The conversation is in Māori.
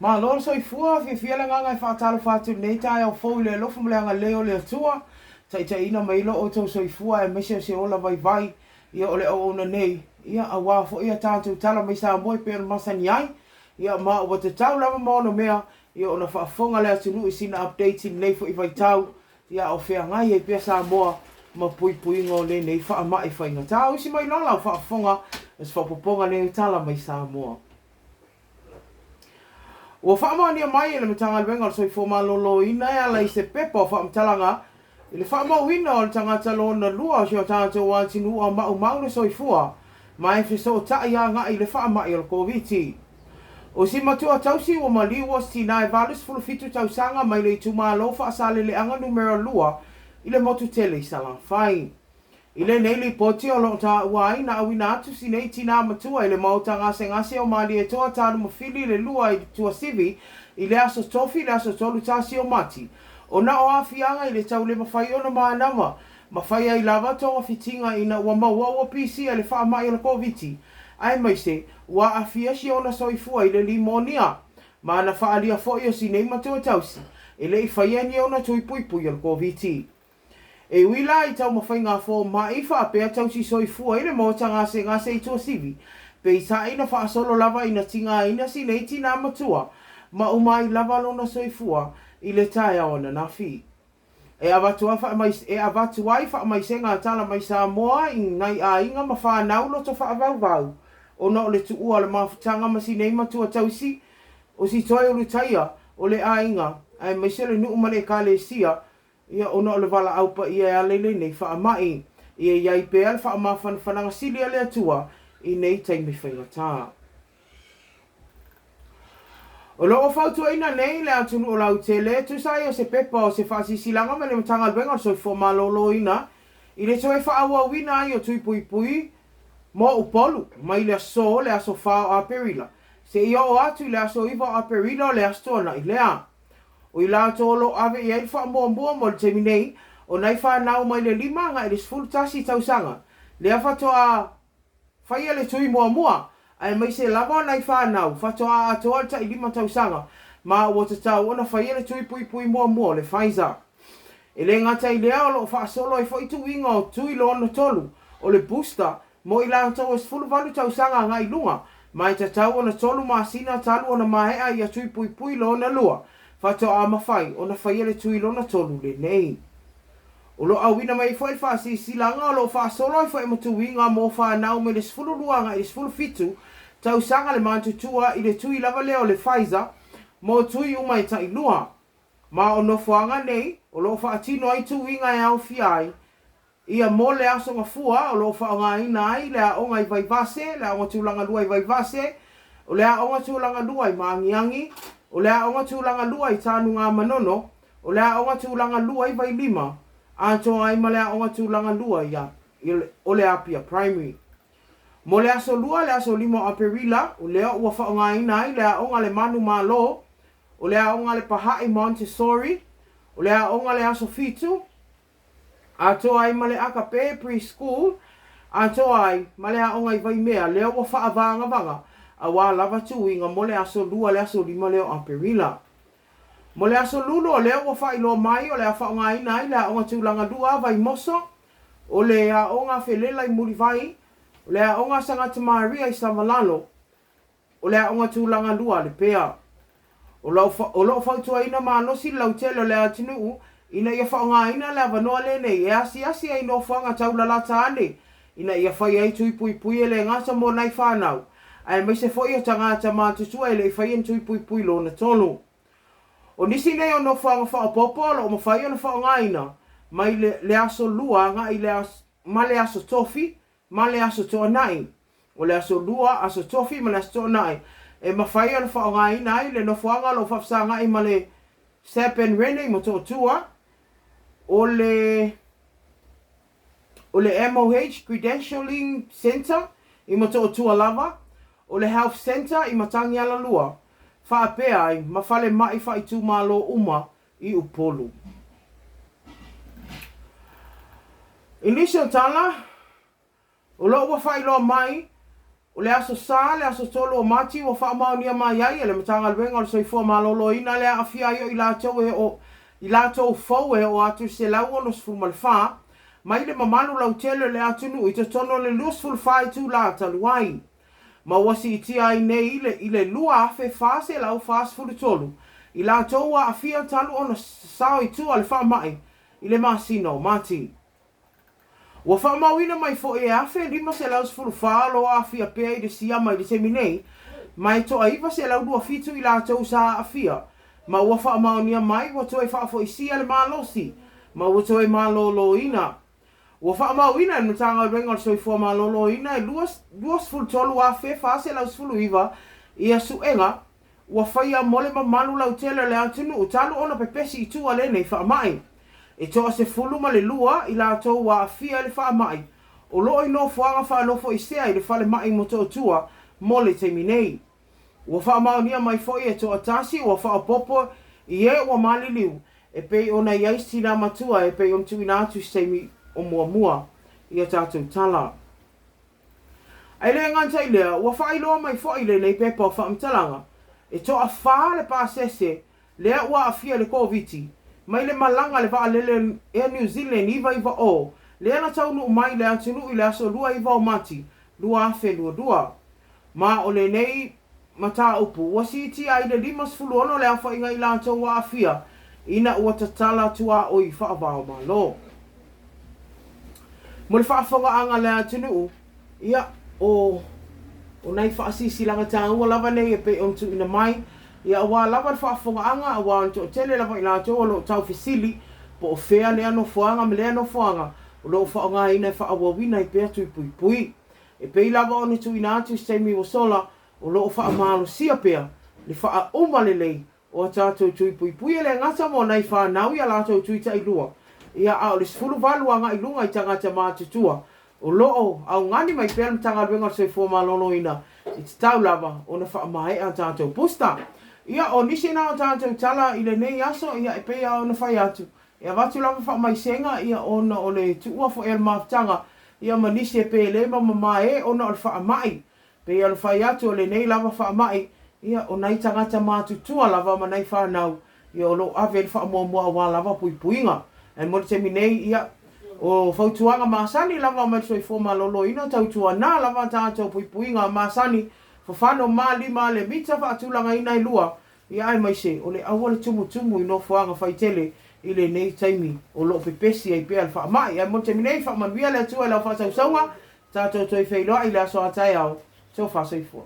Ma lor soifua fia la nganga whaatalo whātu nei tai au fau le lofu mleanga leo le atua. Tai ina mailo o tau soifua e mese se ola vai ia ole o ona nei. Ia a wafo ia tātou tala mai Samoa pe ona masani ai. Ia ma o te tau lama maono mea. Ia ona whaafonga le atunu i sina updating nei fo i vai tau. Ia o whea ngai e pia Samoa ma pui ngō le nei wha mai whainga tau. Isi mai lala o whaafonga es whapoponga nei tala mai Samoa. Ua whaamania mai ele matanga wenga o soifo malolo ina e ala i se pepa o whaamtalanga. Ile whaamauina o le tangata lona lua o sio tātou wātinu o mau le soifua. Mai e so tai a ngā i le whaamai o le COVID. O si matua tausi o maliwa stina e valus fulufitu tausanga mai le itumalo whaasale le anga numero lua i le motu tele i salang whai. Ile nei li poti o lo ta wai na awina atu si nei tina matua ile mauta ngase o mali e toa tānu mawhili le lua i tua sivi i le aso tofi le aso tolu tasi o mati. O na o afianga i le tau le mawhai ona maanama. Mawhai ai lava tonga fitinga ina ua maua PC le wha mai o le COVID. Ai mai se, ua afia si ona soifua i le limonia. Ma na wha alia fo i o si nei matua tausi. Ile i whaiani ona tui pui o le COVID. E wila i tau mawhai ngā fō mai wha pēr tau si soifua i le mōta ngase i tō sivi. Pe i ta ina wha solo lava ina tinga ina si nei tina matua. Ma umai lava lona soifua i le tae ona na fi. E avatu ai wha mai se ngā tala mai Samoa i nai a inga ma wha naulo to wha vau. O na o le tu ua le mawhutanga ma si nei matua tausi. O si toi o le taia o le a inga. Ai mai se le nuu ma le ka le sia. Ia ona o le wala aupa ia a lele nei wha mai. Ia iai pēr wha ma whananga sili a le atua i nei taimi whaingatā. O loo whautua ina nei le atunu o lau tele, tu sai o se pepa o se whaasisilanga me le matanga albenga o soifo malolo ina. I le toe whaaua wina ai o tui pui mo upolu, mai le aso whao a perila. Se ia o atu le aso iwa a perila o le astona i lea. O i la tolo ave i ai wha mua mo le temi nei, o nai wha nau mai le lima nga i le sfulu tasi tausanga. Le a whatoa whaia le tui mua, ai mai se lava nai wha nau, whatoa atoa ta i lima tausanga, ma o te tau ona whaia le tui pui mua le Pfizer. E le ngata i lea o lo wha solo i whaitu winga o tui lo ono tolu, o le booster, mo i la tau sfulu valu tausanga nga i lunga, mai te tau ona tolu maasina talu ona mahea i a tui pui lo ona lua. Fato a mawhai, o na whaia le tui lona tolu le nei. O lo awina mai whai whaasi silanga o lo whaasolo i whai matuwinga mo whanau me le sfulu luanga i le sfulu fitu, tau sanga le mantutua i le tui lava leo le Pfizer, mo tui umai ta ilua. Ma o no whaanga nei, o lo whaatino ai tuwinga e au fiai, ia mo le aso ngafua, o lo whaanga ina ai, le a onga i vai vase, le a onga tūlanga lua i vai vase, o le a onga tūlanga lua i maangiangi, o lea onga tūlanga lua i tānu ngā manono, o lea onga tūlanga lua i vai lima, anto ai ma lea onga tūlanga lua o lea pia primary. Mo lea so lua, lea so lima a perila, o lea ua whaonga ina ai, lea onga le manu malo, o lea onga le pahai Montessori, o lea onga le aso fitu, anto ai ma le akape preschool, anto ai ma lea onga i vai mea, lea ua whaavanga, a wā lava tuinga mo le aso lua le aso lima leo a perila. Mo le aso lulo leo wa wha ilo mai o le a whaonga ina i le a onga tūlanga lua vai moso, o le a onga whelela i muri vai, o le a onga sangata maria i samalalo, o le a onga tūlanga lua le pea. O lo whautua ina maanosi lau telo le a tinu, ina ia whaonga ina le a vanoa le nei, e asi ai no whanga taula lata ane, ina ia whai ai tui pui le ngasa mo nai whanau. Ai mai se foi o tangata mātutua e le i whaien tui pui lo na tolu. O nisi nei o no whanga wha o popolo o ma whai o na wha o ngaina, mai le aso lua nga i ma le aso tofi, ma le aso toa nai. O le aso lua, aso tofi, ma le aso toa nai. E ma whai o na wha o ngaina ai le no whanga lo whafsa ngai ma le Sepen Rene mo toa tua, o le MOH Credentialing Center i mo toa tua lava, o le Health Center i matangi ala lua, whaapea ai, mawhale mai whai tū malo uma i upolu. Initial Tala, o lo ua whai loa mai, O le aso sa, le aso tolo o mati, o wha maoni a mai ai, le matanga luenga o le soifua malolo ina le a fia i la tau e o, i la tau fau e o atu se lau o nos fumal wha, mai le mamalu lau tele le atunu, i te tono le lusful wha i tu la talu ai. Ma wasi i tia ai nei i le lua afe fase lau fase fulu tolu. I la tau a fia talu o na sao i tu ale wha mai, i le masino, mati. Wa wha mawina mai fo e afe, lima se lau sfulu whaalo a fia pea i de siya mai de seminei, mai to aiva se lau dua fitu i la tau sa a fia. Ma wa wha maunia mai, wa to e wha fo i siya le malosi, ma wa to e malolo ina. Wa wha mawina e nutanga rengal so i fua malolo ina, e luas fulu tolu a fe fase lau sfulu iwa, i a suenga, wa whaia mole ma malu lau tele le atunu, utalu ona pepesi i tua lene i wha mai. E toa se fulu ma le lua i la tau wa fia le wha mai. O loo i no fuanga wha nofo i sea i le whale mai mo toa tua mo le teimi nei. Ua wha maunia mai foi e toa tasi ua wha popo i e ua mali liu. E pei ona i aisi na matua e pei on tui nātu teimi o mua mua i a tātou tala. Ai le nganta i lea, ua wha iloa mai foi le nei pepa o wha mtalanga. E toa wha le pāsese lea ua a fia le koviti. Mai le malanga le vaa lele e New Zealand iwa iwa o. Le ana taunu mai le atunu i le aso lua iwa o mati. Lua afe lua dua. Ma o le nei mata upu. Wasi iti ai le limas fulu ono le afa inga ila atau wa afia. Ina ua tatala tua o i wha vao ma lo. Mo le whaafonga anga le atunu. Ia o nai whaasisi langa tā ua lava nei e pe ontu ina mai. Ia wa lava whaafonga anga, wa anto tele lava ila ato o lo tau fisili, po o fea le ano fuanga, me le ano fuanga, o lo whaonga ina e whaawawina i pea tui pui pui. E pei lava o ni tu ina atu steimi o sola, o lo whaamalo sia pea, le wha umalelei, o tātou tui pui pui, e le ngata mo nei whanau ia lātou tui ta ilua. Ia au le sfulu waluanga i lunga i tangata mātutua, o loo au ngani mai pea mtanga luenga soi fōma lono ina, i te tau lava o na whaamahe a tātou pusta. Ia o nisi na o tātou tala i le nei aso, ia e pea o na whai atu. Ia watu lava wha mai senga, ia o na o le tuua fo e maftanga, ia ma nisi e pea le ma e o na o le wha mai. Pea o na whai atu o le nei lava wha mai, ia o nai tangata mātutua lava ma nei whanau, ia o lo ave le wha mua wa lava pui puinga. E mo te minei, ia o fautuanga masani lava mai soi fōma lolo ina tautua nā lava tātou pui puinga masani, fafano mali le mita whaatulanga ina i lua, i ai mai se, o le awa le tumu i no fuanga whaitele i le nei taimi o lo pepesi ai pea le wha mai. Ai mo te minei wha manuia le atua i lau wha sausaunga, tātou toi whailoa i le aso atai au, tau wha soifua.